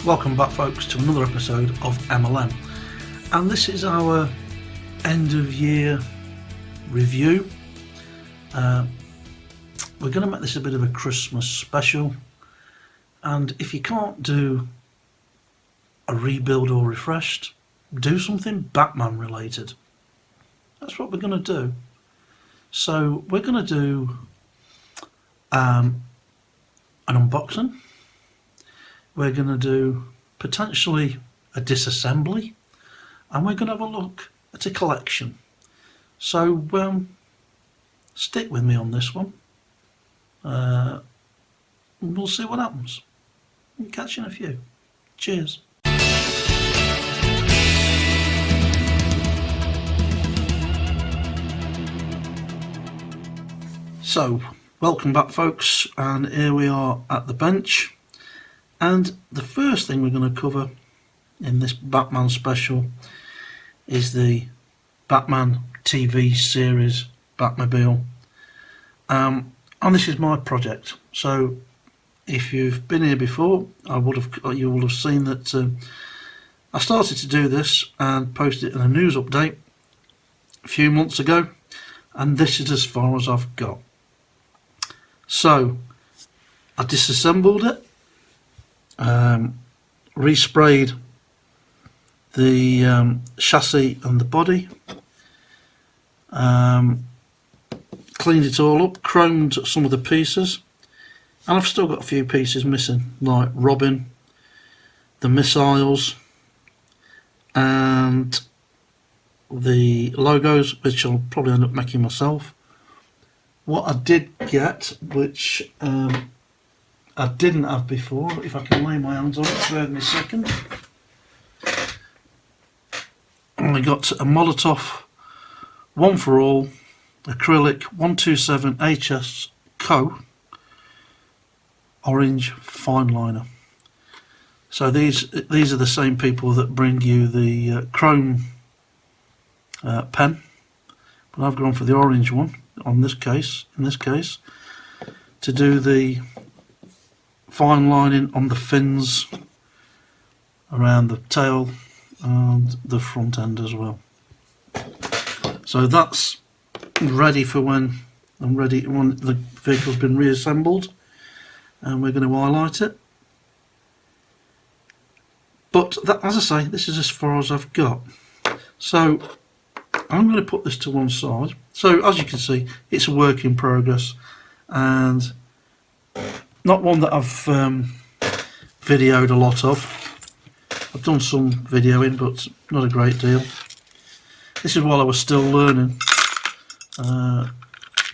Welcome back, folks, to another episode of MLM, and this is our end of year review. We're going to make this a bit of a Christmas special, and if you can't do a rebuild or refreshed, do something Batman related. That's what we're going to do. So we're going to do an unboxing. We're going to do potentially a disassembly, and we're going to have a look at a collection. So stick with me on this one. We'll see what happens. I'll catch you in a few. Cheers. So, welcome back, folks, and here we are at the bench. And the first thing we're going to cover in this Batman special is the Batman TV series Batmobile. And this is my project. So if you've been here before, you will have seen that I started to do this and posted it in a news update a few months ago, and this is as far as I've got. So I disassembled it, resprayed the chassis and the body, cleaned it all up, chromed some of the pieces, and I've still got a few pieces missing, like Robin, the missiles, and the logos, which I'll probably end up making myself. What I did get, which I didn't have before, if I can lay my hands on it, bear with me a second. I got a Molotov One for All acrylic 127 HS Co orange fine liner. So these are the same people that bring you the chrome pen, but I've gone for the orange one in this case, to do the fine lining on the fins around the tail and the front end as well. So that's ready for when the vehicle's been reassembled, and we're going to highlight it. But that, as I say, this is as far as I've got. So I'm going to put this to one side. So as you can see, it's a work in progress, and not one that I've videoed a lot of. I've done some videoing, but not a great deal. This is while I was still learning the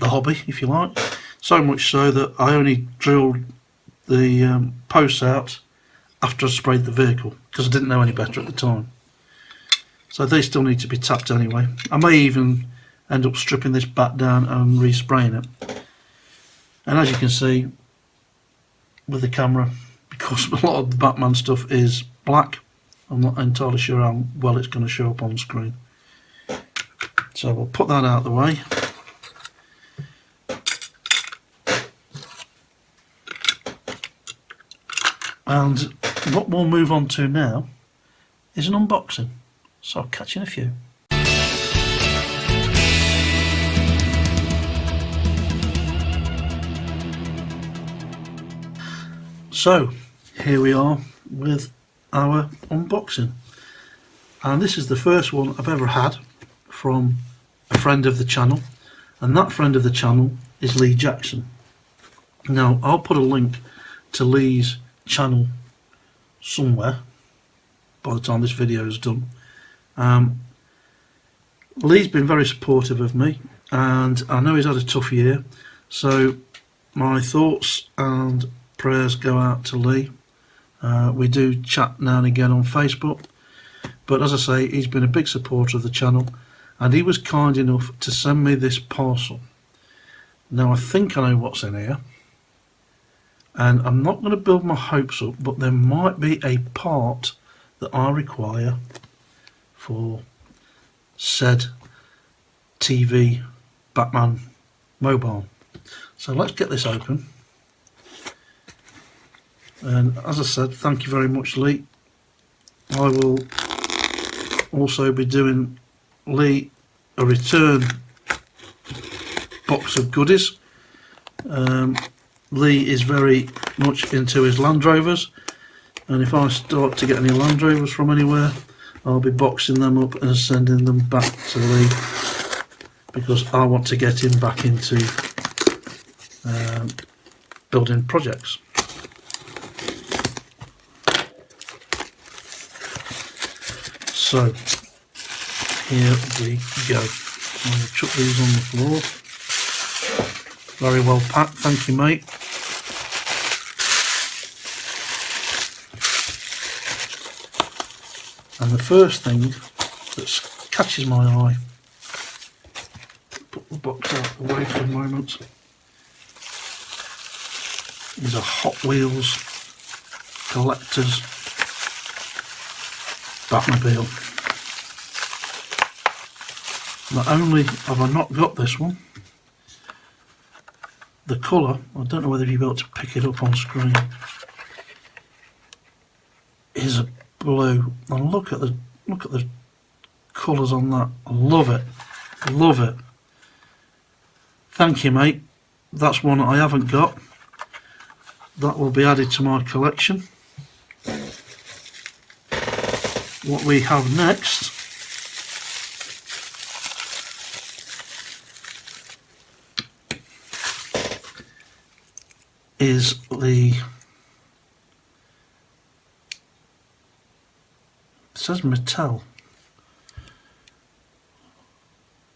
hobby, if you like. So much so that I only drilled the posts out after I sprayed the vehicle, because I didn't know any better at the time. So they still need to be tapped anyway. I may even end up stripping this back down and respraying it. And as you can see with the camera, because a lot of the Batman stuff is black, I'm not entirely sure how well it's going to show up on screen. So we'll put that out of the way. And what we'll move on to now is an unboxing. So I'll catch you in a few. So here we are with our unboxing, and this is the first one I've ever had from a friend of the channel, and that friend of the channel is Lee Jackson. Now I'll put a link to Lee's channel somewhere by the time this video is done. Lee's been very supportive of me, and I know he's had a tough year, so my thoughts and prayers go out to Lee. We do chat now and again on Facebook, but as I say, he's been a big supporter of the channel, and he was kind enough to send me this parcel. Now I think I know what's in here, and I'm not going to build my hopes up, but there might be a part that I require for said TV Batman mobile. So let's get this open. And as I said, thank you very much, Lee. I will also be doing Lee a return box of goodies. Lee is very much into his Land Rovers, and if I start to get any Land Rovers from anywhere, I'll be boxing them up and sending them back to Lee, because I want to get him back into building projects. So here we go. I'm going to chuck these on the floor. Very well packed, thank you, mate. And the first thing that catches my eye, put the box out of the way for a moment, is a Hot Wheels collector's Batmobile. Not only have I not got this one, the colour, I don't know whether you'll be able to pick it up on screen, is a blue. And look at the colours on that. I love it. Love it. Thank you, mate. That's one I haven't got. That will be added to my collection. What we have next is the, it says Mattel.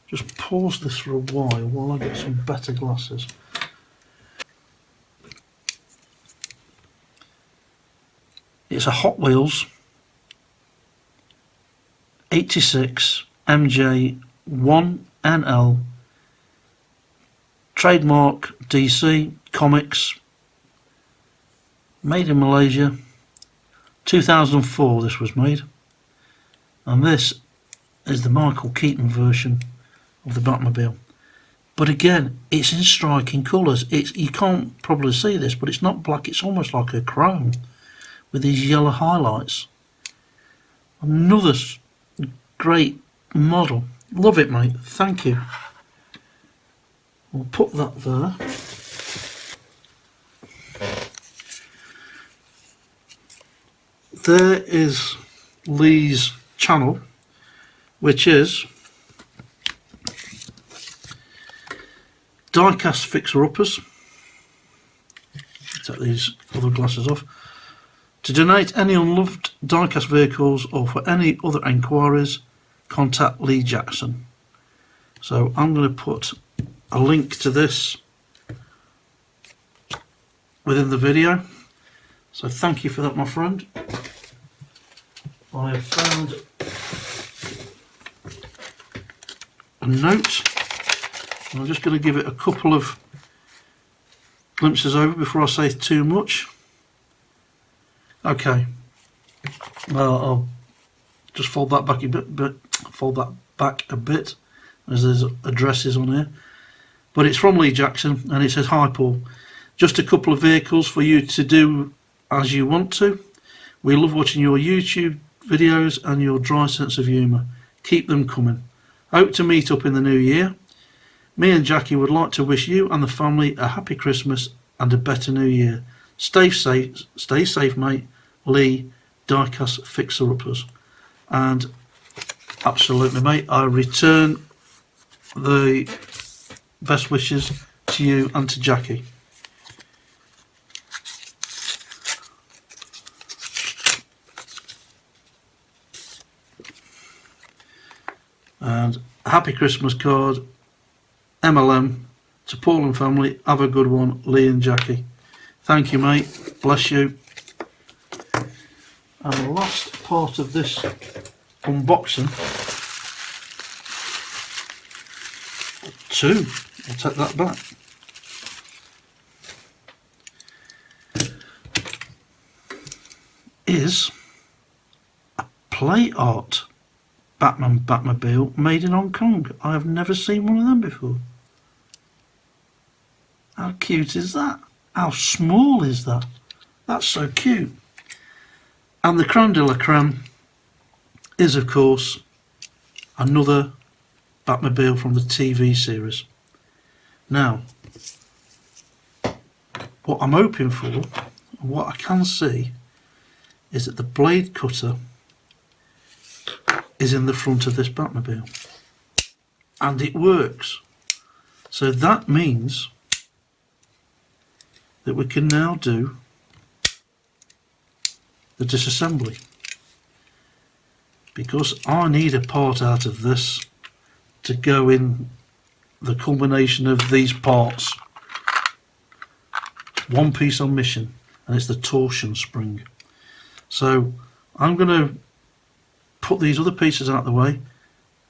Just pause this for a while I get some better glasses. It's a Hot Wheels 86 MJ 1NL trademark DC Comics, made in Malaysia. 2004 this was made, and this is the Michael Keaton version of the Batmobile. But again, it's in striking colours. You can't probably see this, but it's not black, it's almost like a chrome with these yellow highlights. Another great model. Love it, mate. Thank you. We'll put that there. There is Lee's channel, which is Diecast Fixer Uppers. Take these other glasses off. To donate any unloved diecast vehicles or for any other enquiries, contact Lee Jackson. So I'm going to put a link to this within the video. So thank you for that, my friend. I have found a note. I'm just going to give it a couple of glimpses over before I say too much. Okay, well, I'll just fold that back a bit, as there's addresses on here. But it's from Lee Jackson, and it says, "Hi Paul, just a couple of vehicles for you to do as you want to. We love watching your YouTube videos and your dry sense of humour. Keep them coming. Hope to meet up in the new year. Me and Jackie would like to wish you and the family a happy Christmas and a better new year. Stay safe, mate. Lee, Diecast Fixer Uppers." And absolutely, mate, I return the best wishes to you and to Jackie. And a happy Christmas card, MLM, to Paul and family. Have a good one, Lee and Jackie. Thank you, mate. Bless you. And the last part of this unboxing, two, I'll take that back, is a play art Batmobile made in Hong Kong. I have never seen one of them before. How cute is that? How small is that? That's so cute. And the creme de la creme is, of course, another Batmobile from the TV series. Now, what I'm hoping for, and what I can see, is that the blade cutter is in the front of this Batmobile. And it works. So that means that we can now do the disassembly, because I need a part out of this to go in the culmination of these parts. One piece on mission, and it's the torsion spring. So I'm going to put these other pieces out of the way.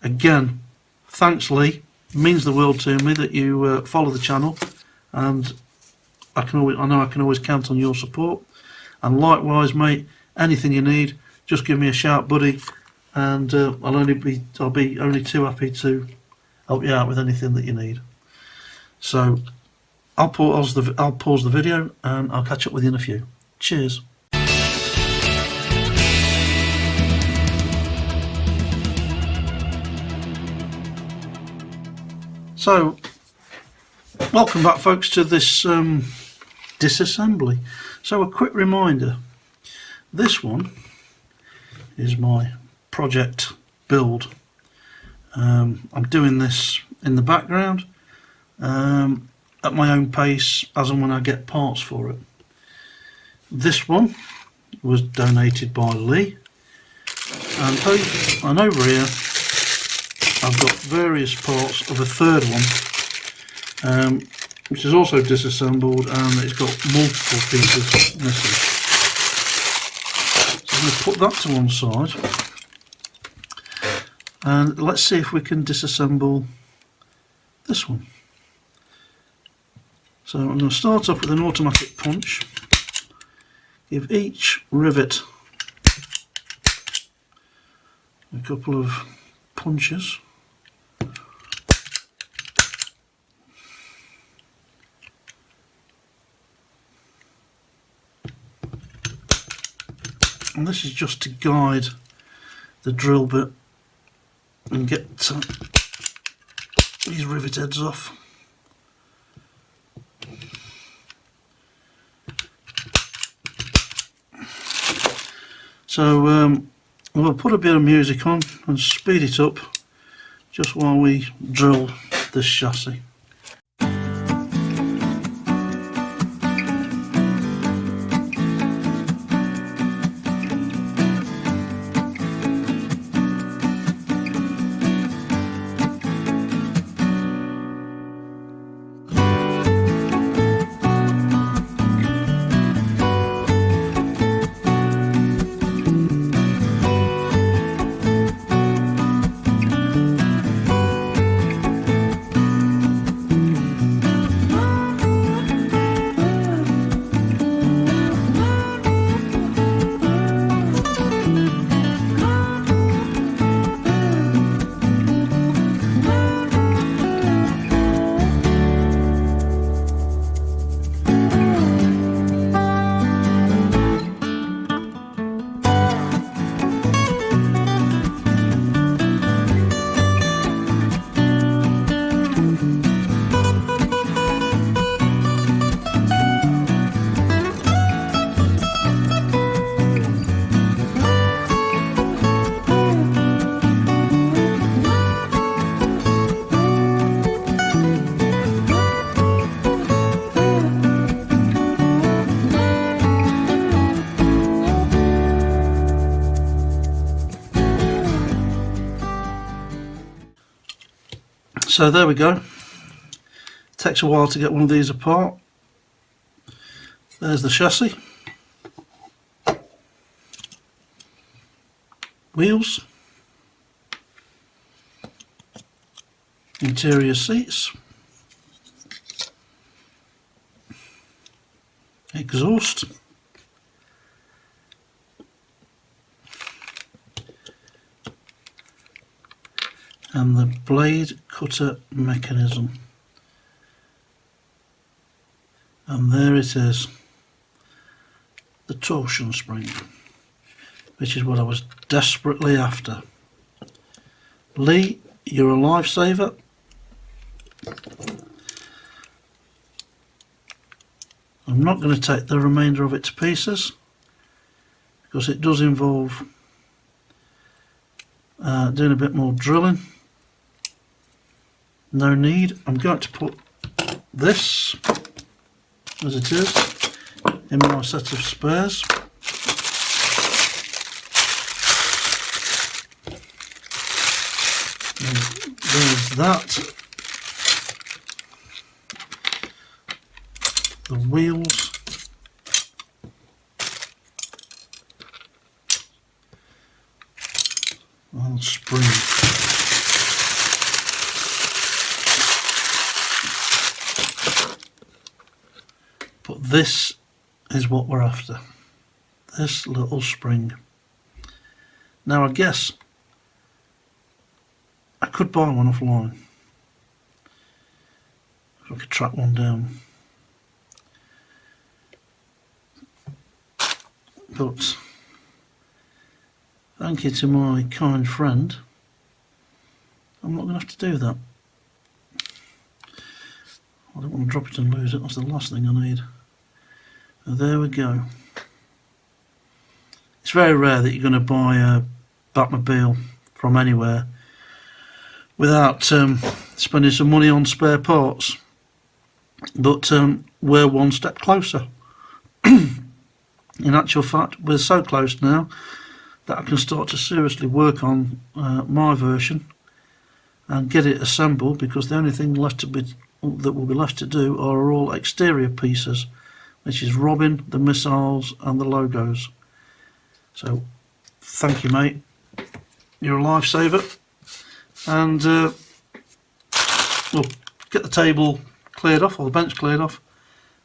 Again, thanks Lee, it means the world to me that you follow the channel, and I know I can always count on your support. And likewise, mate, anything you need, just give me a shout, buddy, and I'll be only too happy to help you out with anything that you need. So I'll pause the video, and I'll catch up with you in a few. Cheers. So, welcome back, folks, to this disassembly. So, a quick reminder, this one is my project build. I'm doing this in the background at my own pace as and when I get parts for it. This one was donated by Lee, and over here I've got various parts of a third one, which is also disassembled, and it's got multiple pieces missing. So I'm going to put that to one side, and let's see if we can disassemble this one. So I'm going to start off with an automatic punch, give each rivet a couple of punches. And this is just to guide the drill bit and get these rivet heads off. So we'll put a bit of music on and speed it up just while we drill this chassis. So there we go. Takes a while to get one of these apart. There's the chassis, wheels, interior seats, exhaust, and the blade cutter mechanism. And there it is. torsion spring, which is what I was desperately after. Lee, you're a lifesaver. I'm not going to take the remainder of it to pieces because it does involve doing a bit more drilling. No need. I'm going to put this as it is in my set of spares. And there's that. The wheels. And spring. But this is what we're after. This little spring. Now I guess I could buy one offline. If I could track one down. But thank you to my kind friend, I'm not going to have to do that. I don't want to drop it and lose it, that's the last thing I need. So there we go. It's very rare that you're going to buy a Batmobile from anywhere without spending some money on spare parts. But we're one step closer. In actual fact, we're so close now that I can start to seriously work on my version and get it assembled, because the only thing left that will be left to do are all exterior pieces, which is Robin, the missiles and the logos. So thank you, mate, you're a lifesaver. And we'll get the table cleared off, or the bench cleared off,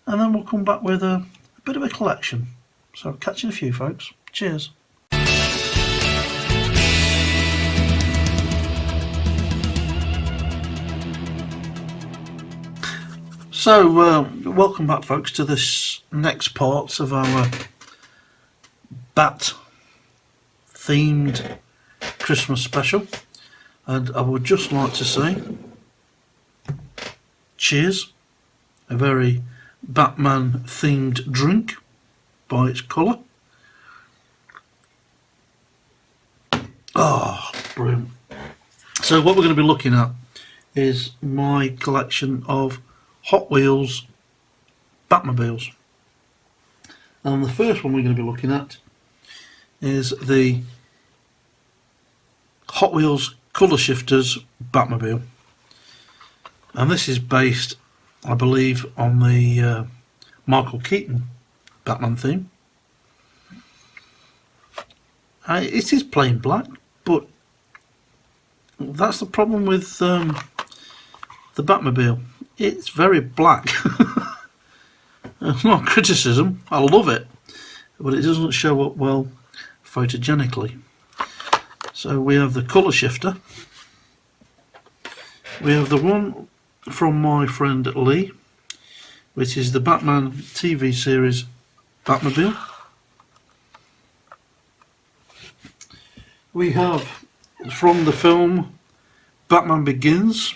and then we'll come back with a bit of a collection. So catch you in a few, folks. Cheers. So welcome back, folks, to this next part of our bat themed Christmas special. And I would just like to say cheers, a very Batman themed drink by its colour. Oh, brilliant. So what we're going to be looking at is my collection of Hot Wheels Batmobiles. And the first one we're going to be looking at is the Hot Wheels Colour Shifters Batmobile. And this is based, I believe, on the Michael Keaton Batman theme. It is plain black, but that's the problem with the Batmobile. It's very black. Not criticism, I love it, but it doesn't show up well photogenically. So we have the colour shifter. We have the one from my friend Lee, which is the Batman TV series Batmobile. We have from the film Batman Begins,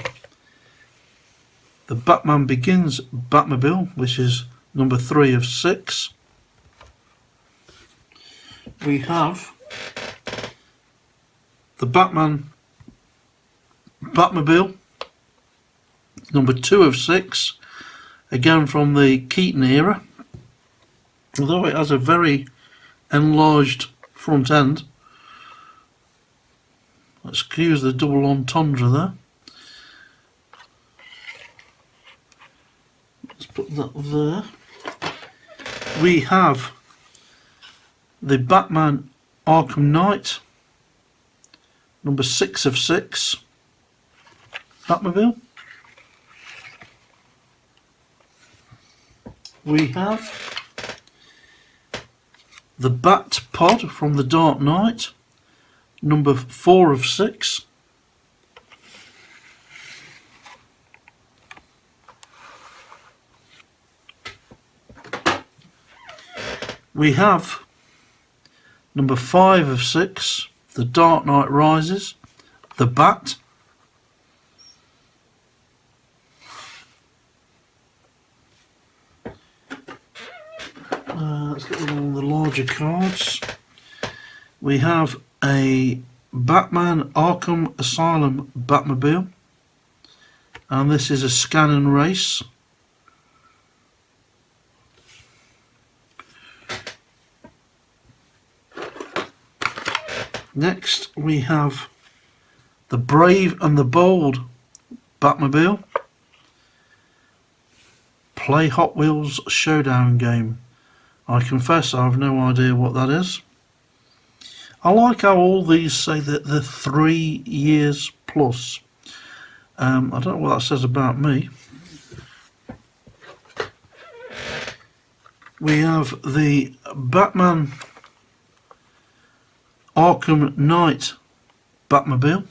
the Batman Begins Batmobile, which is number 3 of 6. We have the Batman Batmobile, number 2 of 6, again from the Keaton era, although it has a very enlarged front end. Excuse the double entendre there. Let's put that there. We have the Batman Arkham Knight, number 6 of 6 Batmobile. We have the Bat Pod from the Dark Knight, number 4 of 6. we have number 5 of 6, The Dark Knight Rises, The Bat. Let's get one of the larger cards. We have a Batman Arkham Asylum Batmobile, and this is a scan and race. Next we have the Brave and the Bold Batmobile. Play Hot Wheels Showdown game. I confess I have no idea what that is. I like how all these say that they're 3 years plus. I don't know what that says about me. We have the Batman Arkham Knight Batmobile.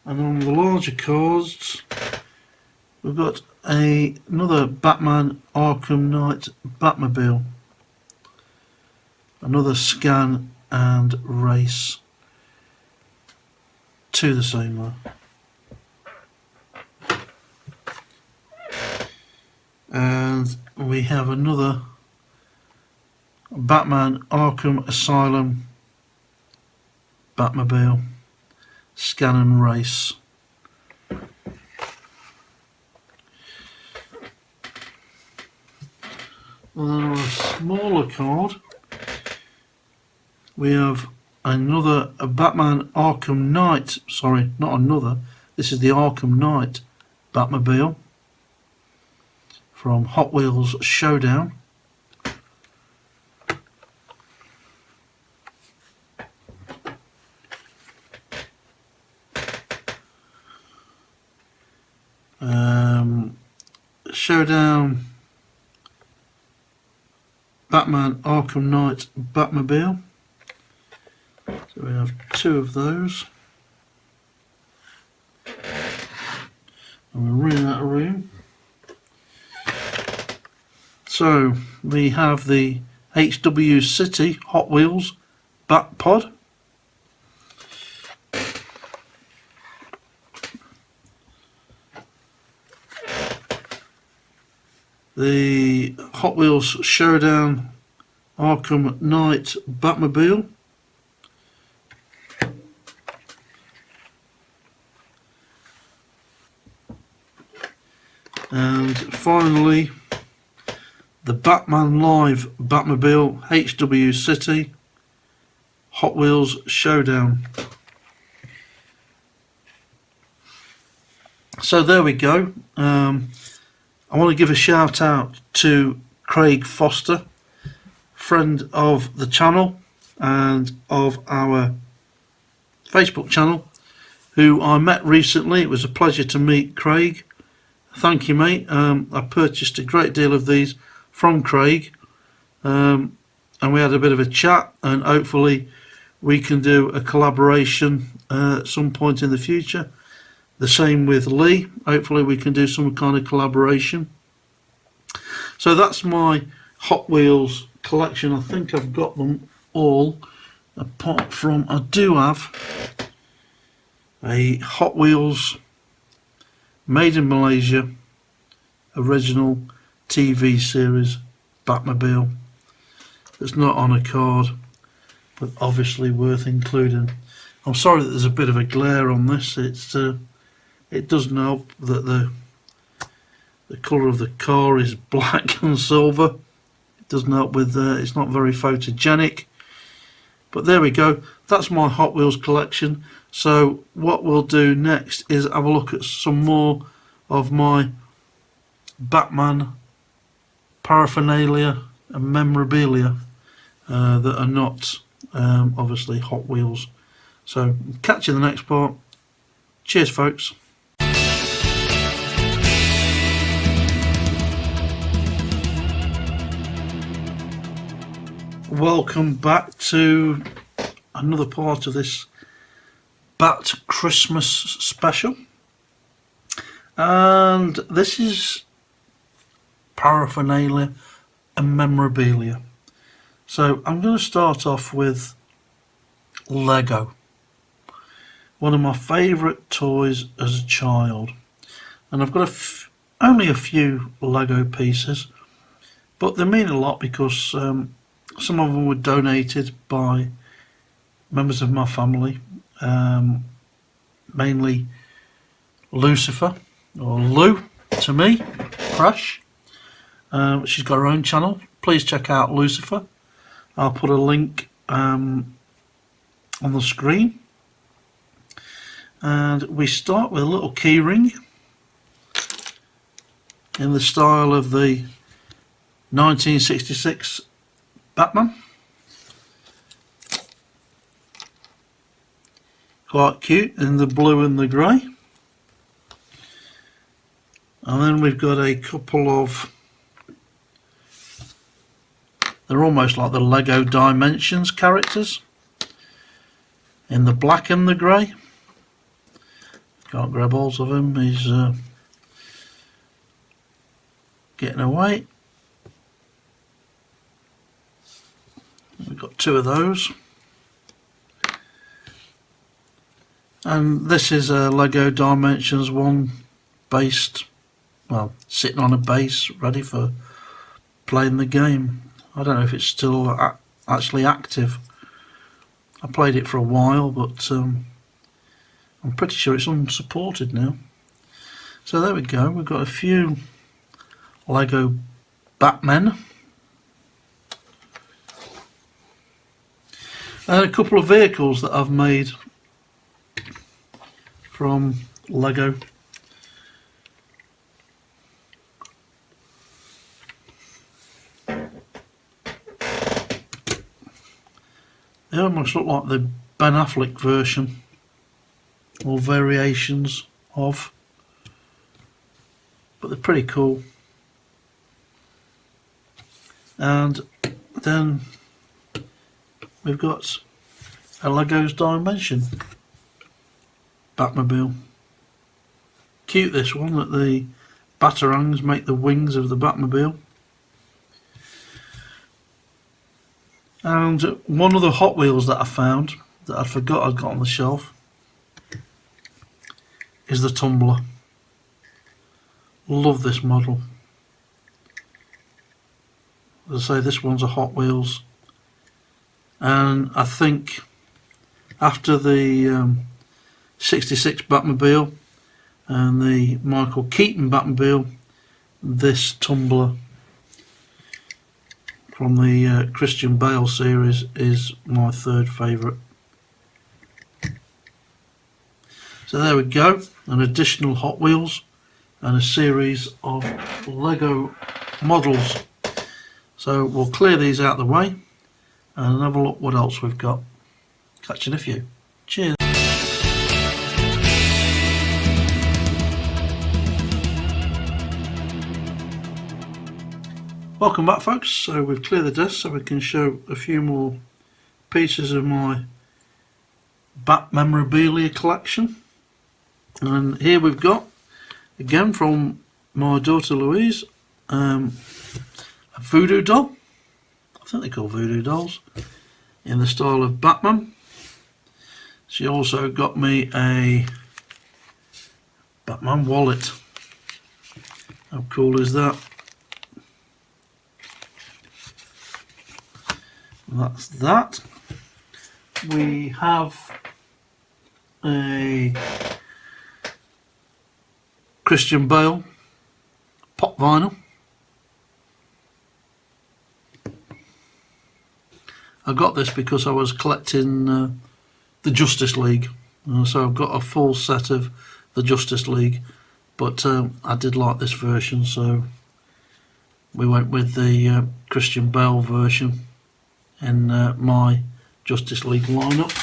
And on the larger cards, we've got another Batman Arkham Knight Batmobile. Another scan and race. 2 the same though. And we have another Batman Arkham Asylum Batmobile, scan and race. And then on a smaller card, we have another Batman Arkham Knight, sorry, not another, this is the Arkham Knight Batmobile from Hot Wheels Showdown. Showdown Batman Arkham Knight Batmobile. So we have 2 of those. And we're running out of room. So we have the HW City Hot Wheels Bat Pod. The Hot Wheels Showdown Arkham Knight Batmobile. And finally, the Batman Live Batmobile HW City Hot Wheels Showdown. So there we go. I want to give a shout out to Craig Foster, friend of the channel and of our Facebook channel, who I met recently. It was a pleasure to meet Craig. Thank you, mate. I purchased a great deal of these from Craig, and we had a bit of a chat, and hopefully we can do a collaboration at some point in the future. The same with Lee. Hopefully we can do some kind of collaboration. So that's my Hot Wheels collection. I think I've got them all, apart from I do have a Hot Wheels made in Malaysia original TV series Batmobile. It's not on a card, but obviously worth including. I'm sorry that there's a bit of a glare on this. It doesn't help that the colour of the car is black and silver. It doesn't help with it's not very photogenic. But there we go. That's my Hot Wheels collection. So what we'll do next is have a look at some more of my Batman paraphernalia and memorabilia that are not obviously Hot Wheels. So catch you in the next part. Cheers, folks. Welcome back to another part of this Bat Christmas special, and this is paraphernalia and memorabilia. So I'm going to start off with Lego. One of my favourite toys as a child. And I've got only a few Lego pieces, but they mean a lot because some of them were donated by members of my family, mainly Loucifer, or Lou to me, Crash. She's got her own channel. Please check out Loucifer. I'll put a link on the screen. And we start with a little key ring in the style of the 1966 Batman. Quite cute in the blue and the grey. And then we've got a couple of, they're almost like the Lego Dimensions characters in the black and the grey. Can't grab hold of him, he's getting away. We've got two of those. And this is a Lego Dimensions 1 based, well, sitting on a base ready for playing the game. I don't know if it's still actually active. I played it for a while, but I'm pretty sure it's unsupported now. So there we go, we've got a few Lego Batmen. And a couple of vehicles that I've made from Lego. They almost look like the Ben Affleck version, or variations of, but they're pretty cool. And then we've got a Lego's Dimension Batmobile. Cute, this one, that the Batarangs make the wings of the Batmobile. And one of the Hot Wheels that I found that I forgot I'd got on the shelf is the Tumbler. Love this model. As I say, this one's a Hot Wheels, and I think after the 66 Batmobile and the Michael Keaton Batmobile, this Tumbler from the Christian Bale series is my third favourite. So there we go, an additional Hot Wheels and a series of Lego models. So we'll clear these out of the way and have a look what else we've got. Catch you in a few. Cheers. Welcome back, folks. So we've cleared the desk so we can show a few more pieces of my Bat memorabilia collection. And here we've got, again from my daughter Louise, a voodoo doll. I think they're called voodoo dolls, in the style of Batman. She also got me a Batman wallet. How cool is that? That's that. We have a Christian Bale pop vinyl. I got this because I was collecting the Justice League, so I've got a full set of the Justice League, but I did like this version, so we went with the Christian Bale version in my Justice League lineup.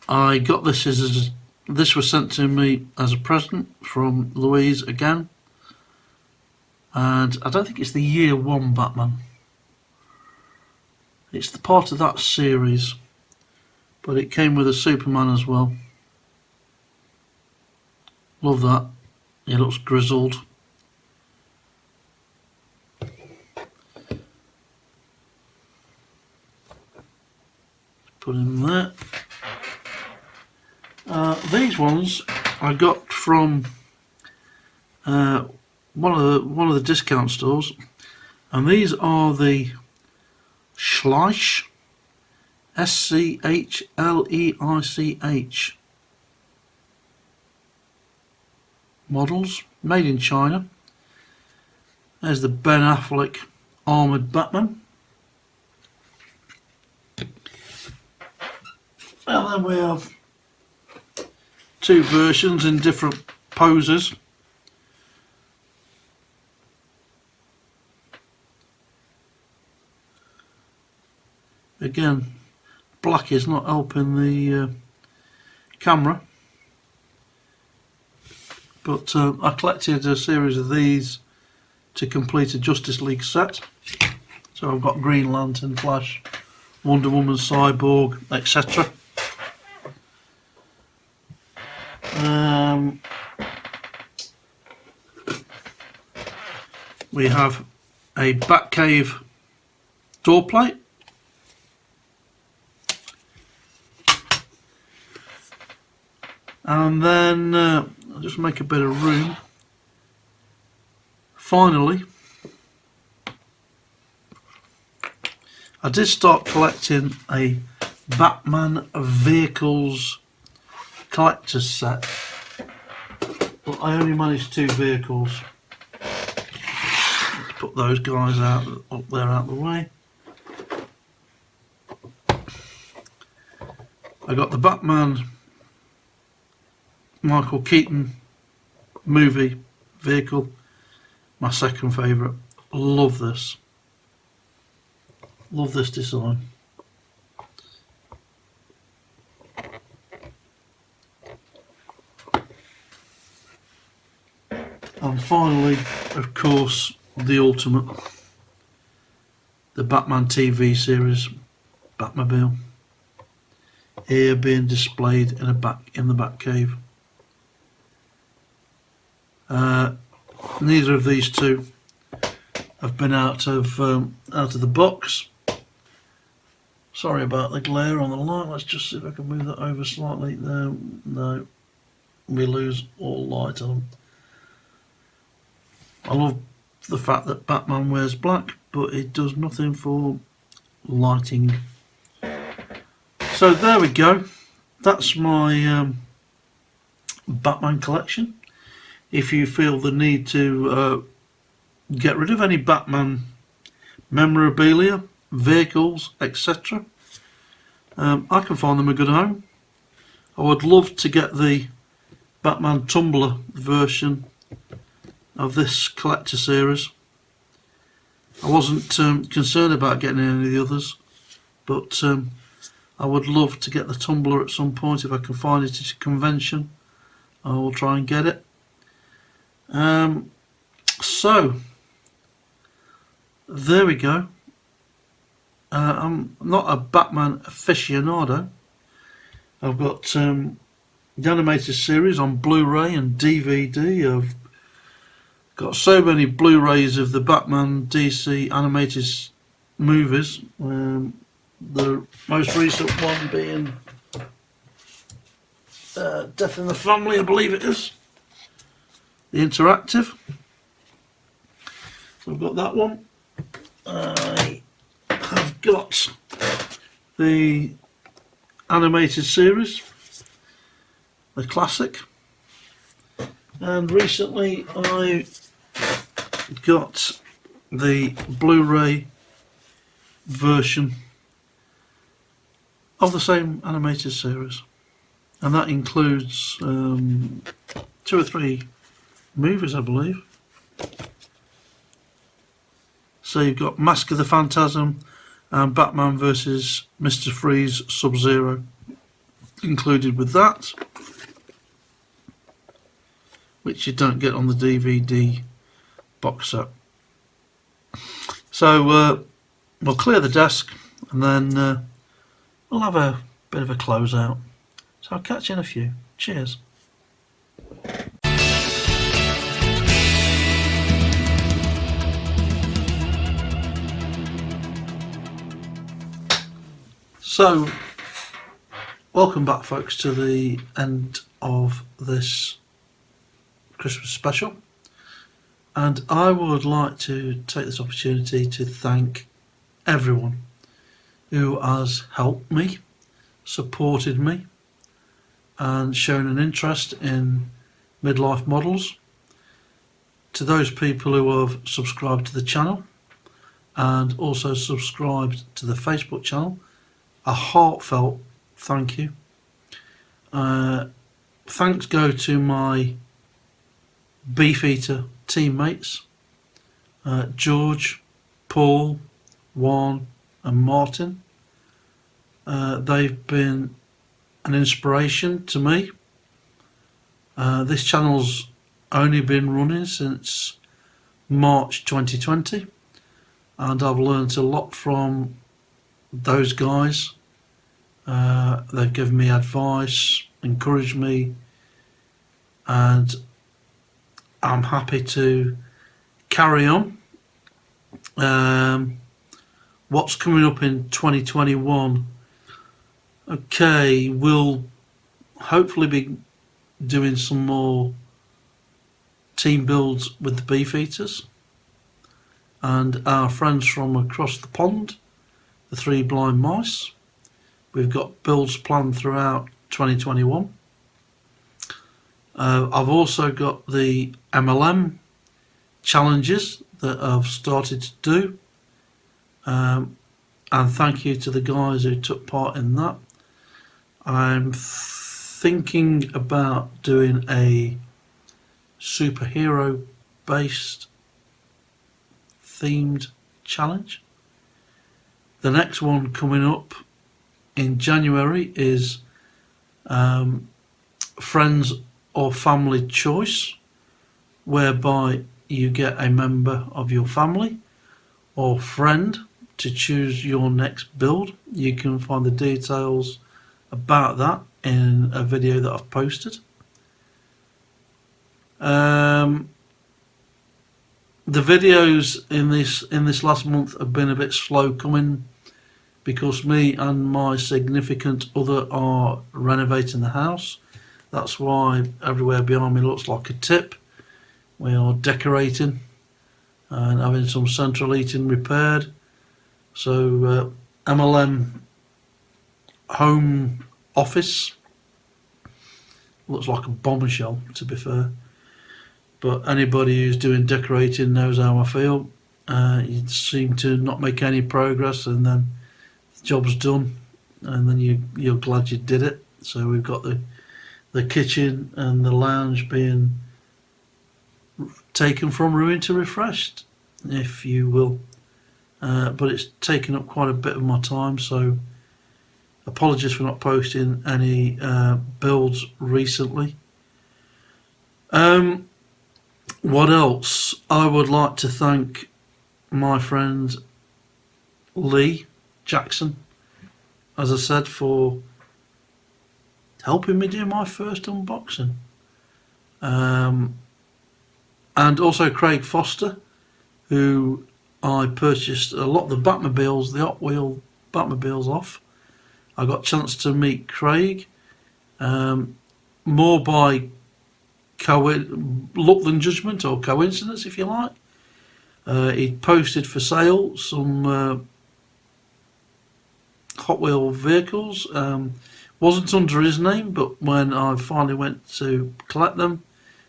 I got this this was sent to me as a present from Louise again, and I don't think it's the Year One Batman. It's the part of that series, but it came with a Superman as well. Love that. He looks grizzled. Put him there. These ones I got from one of the discount stores, and these are the Schleich, SCHLEICH models, made in China. There's the Ben Affleck armoured Batman. And then we have two versions in different poses. Again, black is not helping the camera, but I collected a series of these to complete a Justice League set. So I've got Green Lantern, Flash, Wonder Woman, Cyborg, etc. We have a Batcave door plate. And then I'll just make a bit of room. Finally, I did start collecting a Batman vehicles collector's set, but I only managed 2 vehicles. Let's put those guys up there out of the way. I got the Batman Michael Keaton movie vehicle, my second favourite. Love this. Love this design. And finally, of course, the ultimate, the Batman TV series, Batmobile, here being displayed in the Batcave. Neither of these two have been out of the box. Sorry about the glare on the light. Let's just see if I can move that over slightly. No, we lose all light on them. I love the fact that Batman wears black, but it does nothing for lighting. So there we go. That's my Batman collection. If you feel the need to get rid of any Batman memorabilia, vehicles, etc., I can find them a good home. I would love to get the Batman Tumbler version of this collector series. I wasn't concerned about getting any of the others, but I would love to get the Tumbler at some point. If I can find it at a convention, I will try and get it. So there we go. I'm not a Batman aficionado. I've got the animated series on Blu-ray and DVD. I've got so many Blu-rays of the Batman DC animated movies. The most recent one being Death in the Family, I believe it is. The interactive. So I've got that one. I have got the animated series, the classic, and recently I got the Blu-ray version of the same animated series, and that includes 2 or 3 movies, I believe. So you've got Mask of the Phantasm and Batman vs Mr. Freeze Sub-Zero included with that, which you don't get on the DVD box set. So we'll clear the desk and then we'll have a bit of a close out. So I'll catch you in a few. Cheers. So, welcome back, folks, to the end of this Christmas special. And I would like to take this opportunity to thank everyone who has helped me, supported me, and shown an interest in midlife models. To those people who have subscribed to the channel and also subscribed to the Facebook channel, a heartfelt thank you. Thanks go to my Beefeater teammates, George, Paul, Juan and Martin. They've been an inspiration to me. This channel's only been running since March 2020, and I've learned a lot from those guys. They've given me advice, encouraged me, and I'm happy to carry on. What's coming up in 2021? Okay, we'll hopefully be doing some more team builds with the Beefeaters and our friends from across the pond, the Three Blind Mice. We've got builds planned throughout 2021. I've also got the MLM challenges that I've started to do, and thank you to the guys who took part in that. I'm thinking about doing a superhero based themed challenge. The next one coming up in January is friends or family choice, whereby you get a member of your family or friend to choose your next build. You can find the details about that in a video that I've posted. The videos in this last month have been a bit slow coming because me and my significant other are renovating the house. That's why everywhere behind me looks like a tip. We are decorating and having some central heating repaired. So MLM home office looks like a bombshell, to be fair. But anybody who's doing decorating knows how I feel. You seem to not make any progress, and then the job's done, and then you're glad you did it. So we've got the kitchen and the lounge being taken from ruined to refreshed, if you will. But it's taken up quite a bit of my time, so apologies for not posting any builds recently. What else? I would like to thank my friend Lee Jackson, as I said, for helping me do my first unboxing. And also Craig Foster, who I purchased a lot of the Batmobiles, the Hot Wheel Batmobiles off. I got a chance to meet Craig, more by luck than judgment, or coincidence, if you like. He posted for sale some Hot Wheel vehicles. Wasn't under his name, but when I finally went to collect them,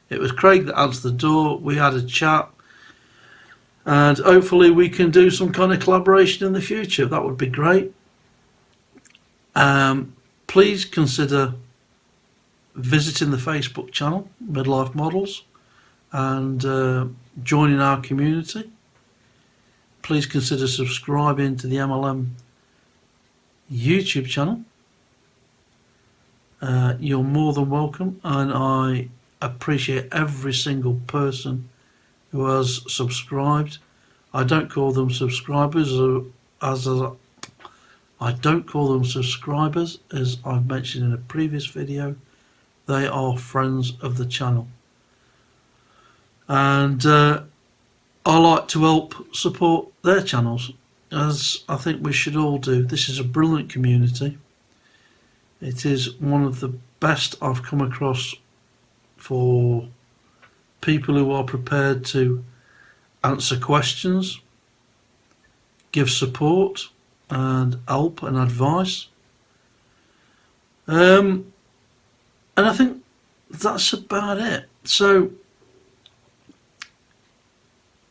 it was Craig that answered the door. We had a chat, and hopefully we can do some kind of collaboration in the future. That would be great. Please consider visiting the Facebook channel, Midlife Models, and joining our community. Please consider subscribing to the MLM YouTube channel. You're more than welcome, and I appreciate every single person who has subscribed. I don't call them subscribers, as I've mentioned in a previous video. They are friends of the channel, and I like to help support their channels. as I think we should all do, this is a brilliant community. It is one of the best I've come across for people who are prepared to answer questions, give support and help and advice. And I think that's about it. So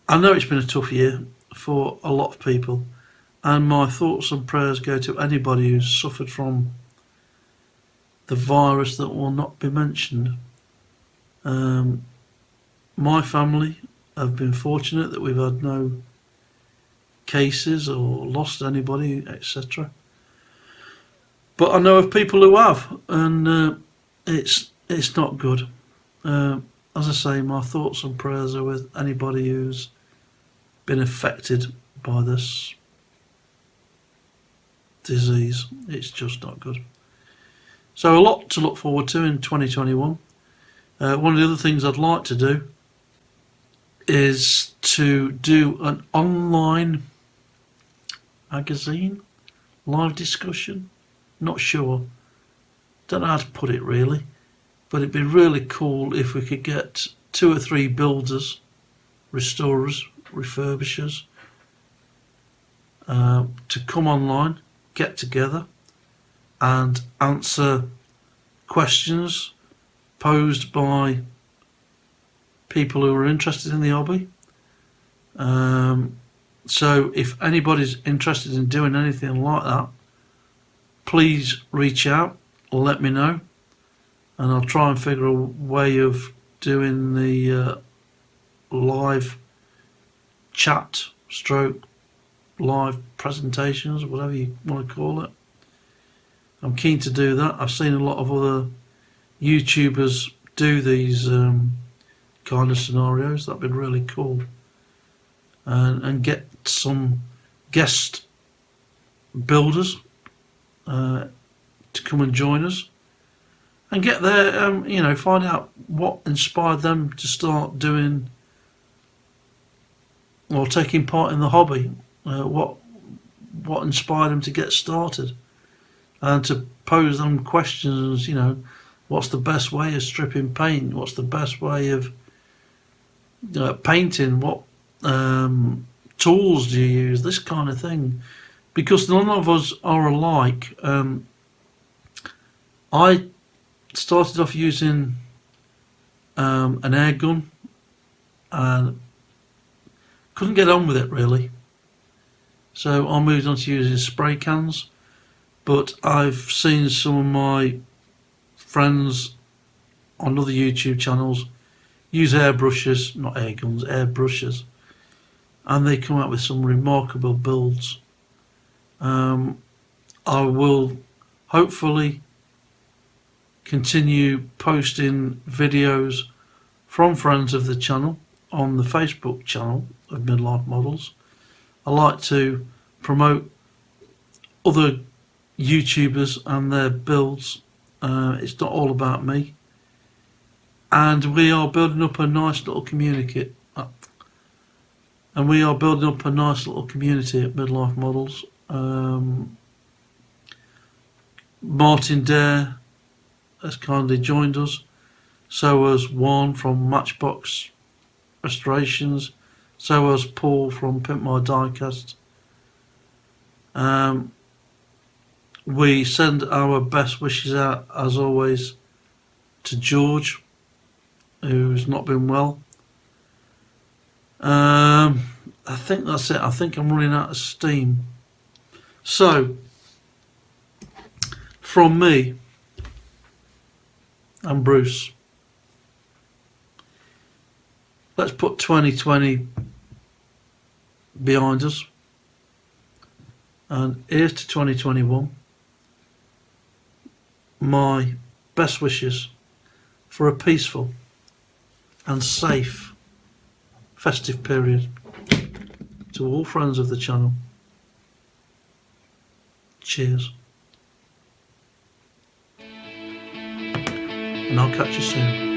I know it's been a tough year for a lot of people, and my thoughts and prayers go to anybody who's suffered from the virus that will not be mentioned. My family have been fortunate that we've had no cases or lost anybody, etc. But I know of people who have, and it's not good. As I say, my thoughts and prayers are with anybody who's been affected by this disease. It's just not good. So a lot to look forward to in 2021. One of the other things I'd like to do is to do an online magazine, live discussion. Not sure. Don't know how to put it really, but it'd be really cool if we could get 2 or 3 builders, restorers, refurbishers to come online, get together and answer questions posed by people who are interested in the hobby. So if anybody's interested in doing anything like that, please reach out or let me know, and I'll try and figure a way of doing the live chat stroke live presentations, whatever you want to call it. I'm keen to do that. I've seen a lot of other YouTubers do these kind of scenarios. That'd be really cool. And get some guest builders to come and join us and get there, find out what inspired them to start doing or taking part in the hobby, what inspired them to get started, and to pose them questions, what's the best way of stripping paint, what's the best way of painting, what tools do you use, this kind of thing, because none of us are alike. I started off using an air gun and couldn't get on with it really, so I moved on to using spray cans. But I've seen some of my friends on other YouTube channels use airbrushes, not air guns, airbrushes, and they come out with some remarkable builds. I will hopefully continue posting videos from friends of the channel on the Facebook channel of Midlife Models. I like to promote other YouTubers and their builds. It's not all about me, and we are building up a nice little community. And we are building up a nice little community at Midlife Models. Martin Dare has kindly joined us. So has Juan from Matchbox Restorations. So has Paul from Pimp My Diecast. We send our best wishes out, as always, to George, who's not been well. I think that's it. I think I'm running out of steam. So, from me and Bruce, let's put 2020 behind us, and here's to 2021. My best wishes for a peaceful and safe festive period to all friends of the channel. Cheers. And I'll catch you soon.